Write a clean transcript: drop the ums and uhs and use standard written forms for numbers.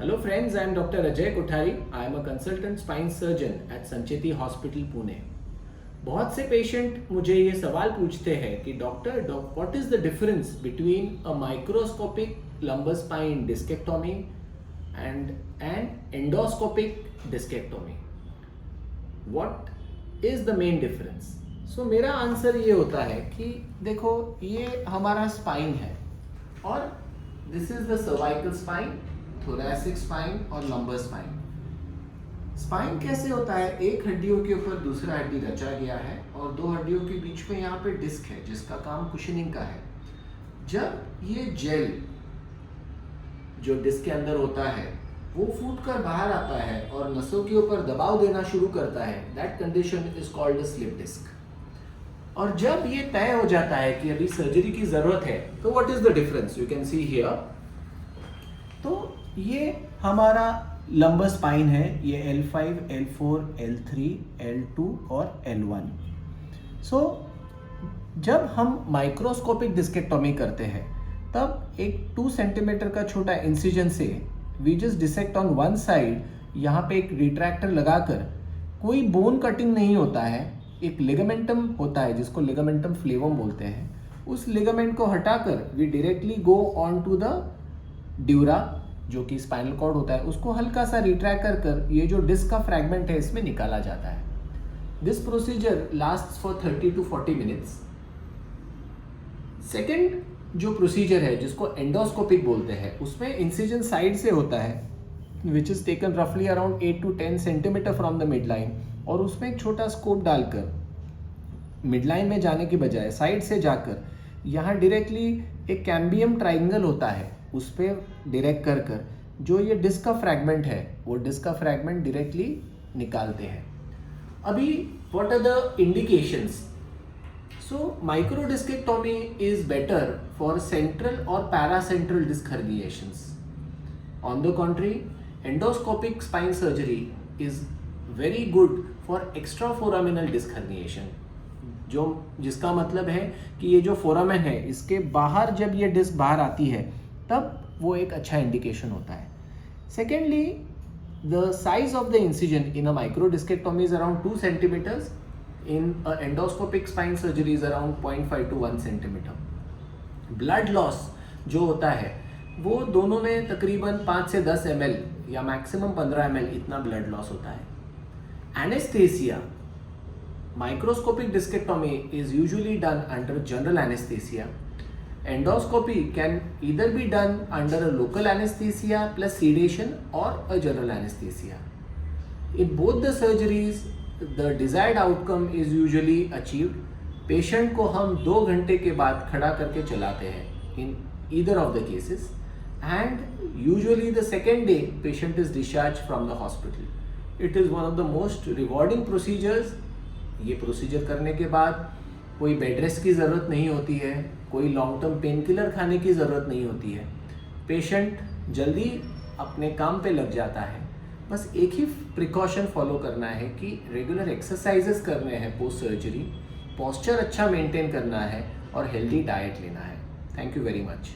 Hello friends, I am Dr. Ajay Kothari. I am a consultant spine surgeon at Sancheti Hospital, Pune. बहुत से patient मुझे ये सवाल पूछते हैं कि doctor what is the difference between a microscopic lumbar spine discectomy and an endoscopic discectomy, what is the main difference? So मेरा answer ये होता है कि देखो, ये हमारा स्पाइन है और this is the cervical spine, thoracic spine और लंबर स्पाइन। स्पाइन कैसे होता है? एक हड्डियों के ऊपर दूसरा हड्डी रचा गया है और दो हड्डियों के बीच में यहाँ पे डिस्क है जिसका काम कुशनिंग का है। जब ये जेल जो डिस्क के अंदर होता है वो फूट कर बाहर आता है और नसों के ऊपर दबाव देना शुरू करता है, that condition is called a slip disc. और जब ये तय हो जाता है कि अभी सर्जरी की जरूरत है, तो what is the difference? You can see here. तो ये हमारा लंबर स्पाइन है, ये L5, L4, L3, L2 और L1। सो जब हम माइक्रोस्कोपिक डिस्केक्टोमी करते हैं तब एक 2 सेंटीमीटर का छोटा इंसिजन से we just dissect on one side, यहाँ पे एक रिट्रैक्टर लगाकर, कोई बोन कटिंग नहीं होता है, एक लिगामेंटम होता है जिसको लिगामेंटम फ्लेवम बोलते हैं। उस लिगामेंट को हटाकर we directly go on to the dura जो कि स्पाइनल कॉर्ड होता है, उसको हल्का सा रिट्रैक्ट कर ये जो डिस्क का फ्रैगमेंट है इसमें निकाला जाता है। This procedure lasts for 30 to 40 minutes. Second जो प्रोसीजर है जिसको एंडोस्कोपिक बोलते हैं, उसमें इंसिजन साइड से होता है विच इज टेकन रफली around 8 to 10 centimetre from the mid line, और उसमें एक छोटा स्कोप डालकर मिड लाइन में जाने की बजाय साइड से जाकर यहाँ डायरेक्टली एक कैम्बियम ट्राइंगल होता है उस पर डायरेक्ट कर जो ये डिस्क का फ्रैगमेंट है वो डिस्क का फ्रैगमेंट डायरेक्टली निकालते हैं। अभी what are the indications? So micro discectomy is better for central और paracentral disc herniations. On the contrary, endoscopic spine surgery is very good for extra foraminal disc herniation, जिसका मतलब है कि ये जो फोरामेन है इसके बाहर जब ये डिस्क बाहर आती है तब वो एक अच्छा इंडिकेशन होता है। Secondly, the size of the incision in a micro discectomy is around 2 centimeters, in a endoscopic spine surgery is around 0.5 to 1 centimeter. Blood loss जो होता है वो दोनों में तकरीबन 5 से 10 ml या मैक्सिमम 15 ml इतना ब्लड लॉस होता है। Anaesthesia, microscopic discectomy is usually done under general anesthesia. Endoscopy can either be done under a local anesthesia plus sedation or a general anesthesia. In both the surgeries, the desired outcome is usually achieved. Patient को हम 2 घंटे के बाद खड़ा करके चलाते हैं in either of the cases, and usually the second day patient is discharged from the hospital. It is one of the most rewarding procedures. ये प्रोसीजर करने के बाद कोई बेड रेस्ट की ज़रूरत नहीं होती है, कोई लॉन्ग टर्म पेन किलर खाने की ज़रूरत नहीं होती है, पेशेंट जल्दी अपने काम पे लग जाता है। बस एक ही प्रिकॉशन फॉलो करना है कि रेगुलर एक्सरसाइजेस करने हैं पोस्ट सर्जरी, पोस्चर अच्छा मेंटेन करना है और हेल्दी डाइट लेना है। Thank you very much.